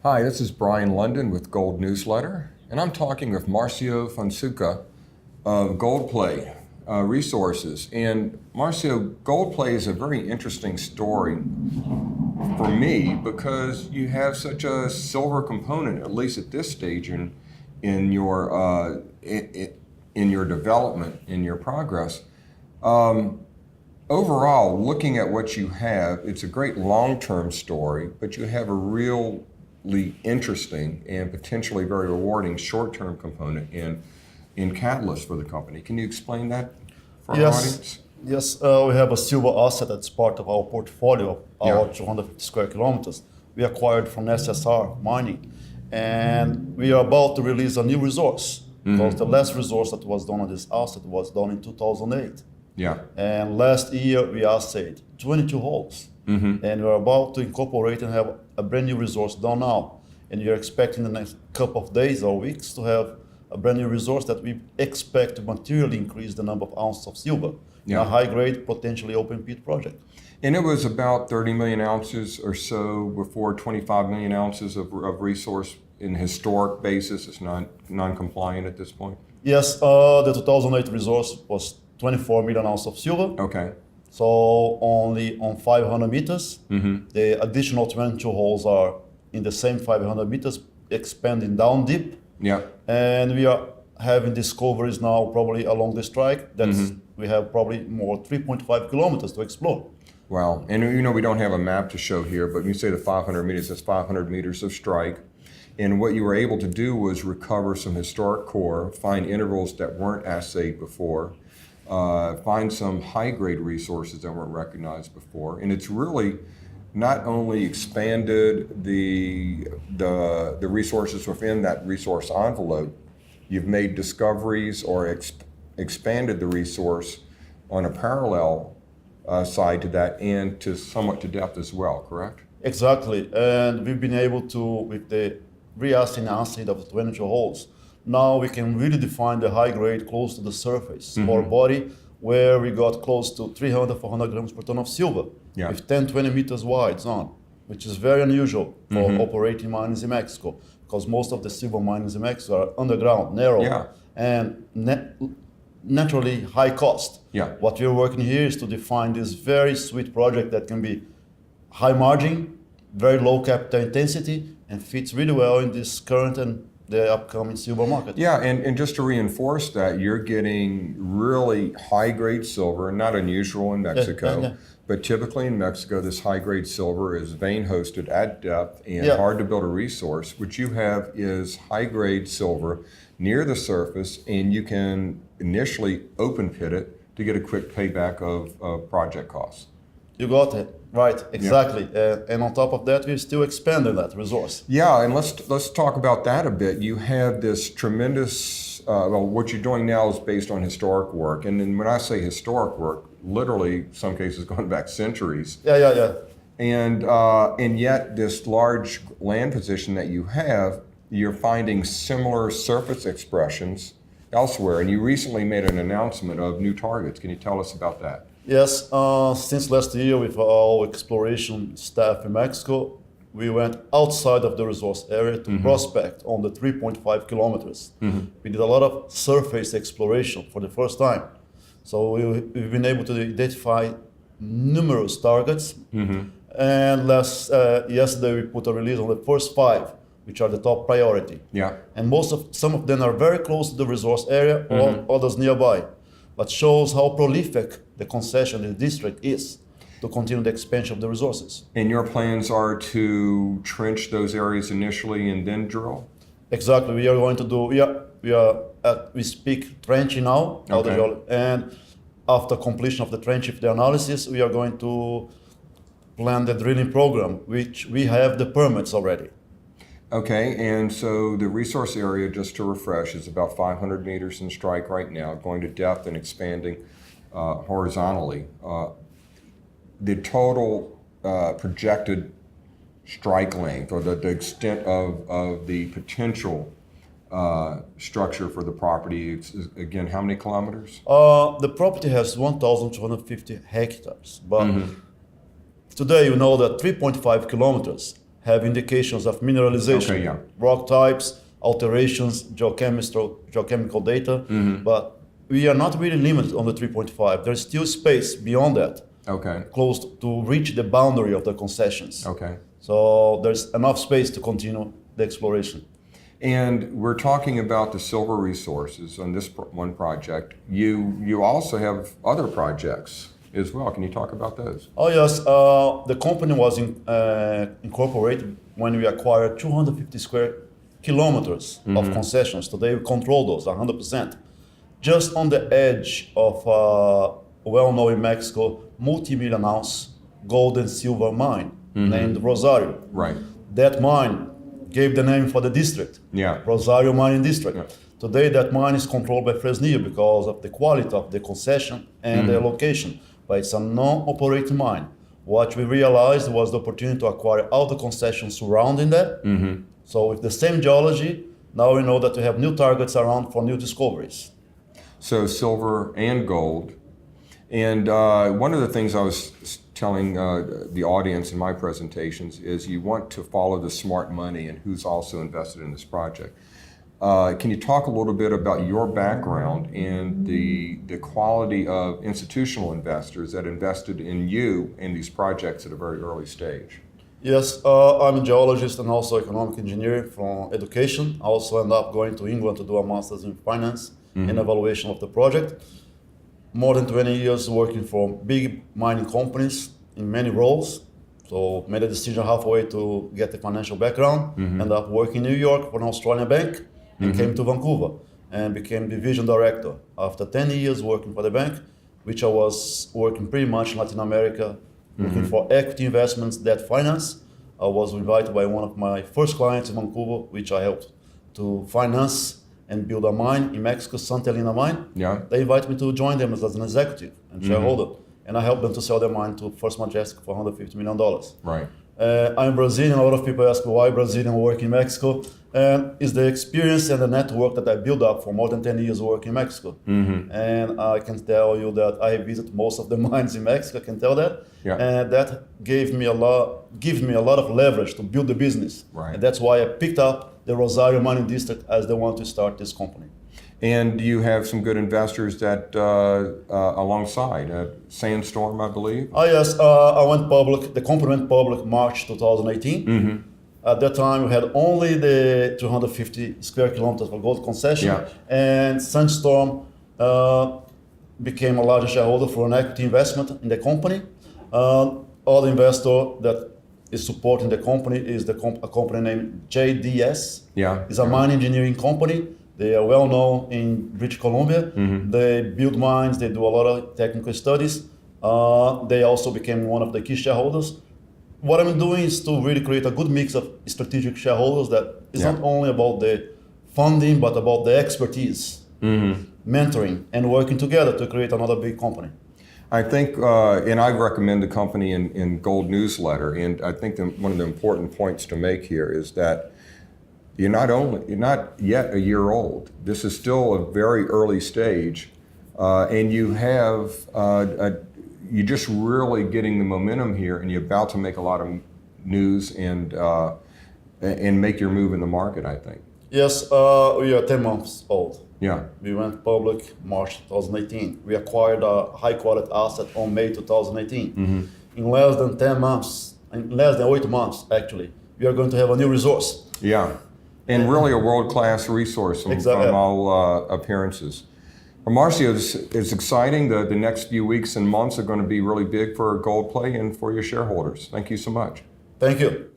Hi, this is Brien Lundin with Gold Newsletter, and I'm talking with Marcio Fonseca of Goldplay Resources. And Marcio, Goldplay is a very interesting story for me because you have such a silver component, at least at this stage in your in your development, in your progress. Overall, looking at what you have, it's a great long-term story, but you have a really interesting and potentially very rewarding short-term component in catalyst for the company. Can you explain that for our audience? Yes, we have a silver asset that's part of our portfolio, our 250 square kilometers. We acquired from SSR Mining, and we are about to release a new resource because the last resource that was done on this asset was done in 2008. Yeah. And last year we assayed 22 holes, and we're about to incorporate and have a brand new resource done now. And you're expecting the next couple of days or weeks to have a brand new resource that we expect to materially increase the number of ounces of silver in a high-grade, potentially open-pit project. And it was about 30 million ounces or so before 25 million ounces of resource in historic basis. It's non-compliant at this point. Yes, the 2008 resource was 24 million ounces of silver. Okay. So only on 500 meters. The additional 22 holes are in the same 500 meters, expanding down deep. Yeah. And we are having discoveries now probably along the strike. We have probably more 3.5 kilometers to explore. Wow. And you know, we don't have a map to show here, but when you say the 500 meters, that's 500 meters of strike. And what you were able to do was recover some historic core, find intervals that weren't assayed before, find some high-grade resources that weren't recognized before. And it's really not only expanded the resources within that resource envelope, you've made discoveries or expanded the resource on a parallel side to that and to somewhat to depth as well, correct? Exactly, and we've been able to, with the re-assaying assay of 22 holes, now we can really define the high grade close to the surface or body, where we got close to 300, 400 grams per ton of silver with 10, 20 meters wide zone, which is very unusual for operating mines in Mexico, because most of the silver mines in Mexico are underground, narrow, and naturally high cost. What we're working here is to define this very sweet project that can be high margin, very low capital intensity, and fits really well in this current and the upcoming silver market. Yeah, and just to reinforce that, you're getting really high-grade silver, not unusual in Mexico, but typically in Mexico, this high-grade silver is vein-hosted at depth and hard to build a resource. What you have is high-grade silver near the surface, and you can initially open-pit it to get a quick payback of project costs. You got it. Right, exactly. And on top of that, we're still expanding that resource. Yeah, and let's talk about that a bit. You have this tremendous, what you're doing now is based on historic work. And then when I say historic work, literally, some cases going back centuries. And yet this large land position that you have, you're finding similar surface expressions elsewhere. And you recently made an announcement of new targets. Can you tell us about that? Yes, since last year with our exploration staff in Mexico, we went outside of the resource area to prospect on the 3.5 kilometers. We did a lot of surface exploration for the first time. So we've been able to identify numerous targets. And yesterday we put a release on the first 5, which are the top priority. And some of them are very close to the resource area, or others nearby. But shows how prolific the concession in the district is to continue the expansion of the resources. And your plans are to trench those areas initially and then drill? Exactly. We are going to do, we speak trenching now, and after completion of the trench of the analysis, we are going to plan the drilling program, which we have the permits already. Okay, and so the resource area, just to refresh, is about 500 meters in strike right now, going to depth and expanding horizontally. The total projected strike length, or the extent of the potential structure for the property, is again, how many kilometers? The property has 1,250 hectares, but today you know that 3.5 kilometers have indications of mineralization, Okay, yeah. rock types, alterations, geochemical data, but we are not really limited on the 3.5. There's still space beyond that, Okay. close to reach the boundary of the concessions. Okay. So there's enough space to continue the exploration. And we're talking about the silver resources on this one project. You also have other projects as well. Can you talk about those? Oh yes, the company was incorporated when we acquired 250 square kilometers of concessions. Today we control those 100%. Just on the edge of well-known in Mexico, multi-million ounce gold and silver mine named Rosario. Right. That mine gave the name for the district, Yeah. Rosario Mining District. Yeah. Today that mine is controlled by Fresnillo because of the quality of the concession and the location, but it's a non-operating mine. What we realized was the opportunity to acquire all the concessions surrounding that. So with the same geology, now we know that we have new targets around for new discoveries. So silver and gold. And one of the things I was telling the audience in my presentations is you want to follow the smart money and who's also invested in this project. Can you talk a little bit about your background and the quality of institutional investors that invested in you in these projects at a very early stage? Yes, I'm a geologist and also economic engineer from education. I also ended up going to England to do a master's in finance and evaluation of the project. More than 20 years working for big mining companies in many roles. So made a decision halfway to get the financial background. Ended up working in New York for an Australian bank and came to Vancouver and became division director. After 10 years working for the bank, which I was working pretty much in Latin America, looking for equity investments, debt finance. I was invited by one of my first clients in Vancouver, which I helped to finance and build a mine in Mexico, Santa Elena mine. Yeah. They invited me to join them as an executive and shareholder. And I helped them to sell their mine to First Majestic for $150 million. Right. I'm Brazilian. A lot of people ask me why Brazilian work in Mexico. And it's the experience and the network that I built up for more than 10 years working in Mexico. And I can tell you that I visit most of the mines in Mexico, I can tell that. Yeah. And that gives me a lot of leverage to build the business. Right. And that's why I picked up the Rosario Mining District as the one to start this company. And you have some good investors that alongside Sandstorm, I believe. Oh yes, I went public. The company went public March 2018. At that time, we had only the 250 square kilometers of gold concession, Yeah. and Sandstorm became a larger shareholder for an equity investment in the company. Other investor that is supporting the company is a company named JDS. Yeah. It's a mine engineering company. They are well known in British Columbia. They build mines, they do a lot of technical studies. They also became one of the key shareholders. What I'm doing is to really create a good mix of strategic shareholders that is not only about the funding, but about the expertise, mentoring, and working together to create another big company. I think, and I recommend the company in Gold Newsletter, and I think one of the important points to make here is that you're not yet a year old. This is still a very early stage, and you have you're just really getting the momentum here, and you're about to make a lot of news and make your move in the market, I think. Yes, we are 10 months old. Yeah. We went public March 2018. We acquired a high-quality asset on May 2018. In less than 10 months, in less than 8 months, actually, we are going to have a new resource. Yeah, and really a world-class resource from all appearances. Well, Marcio, it's exciting. The next few weeks and months are going to be really big for Goldplay and for your shareholders. Thank you so much. Thank you.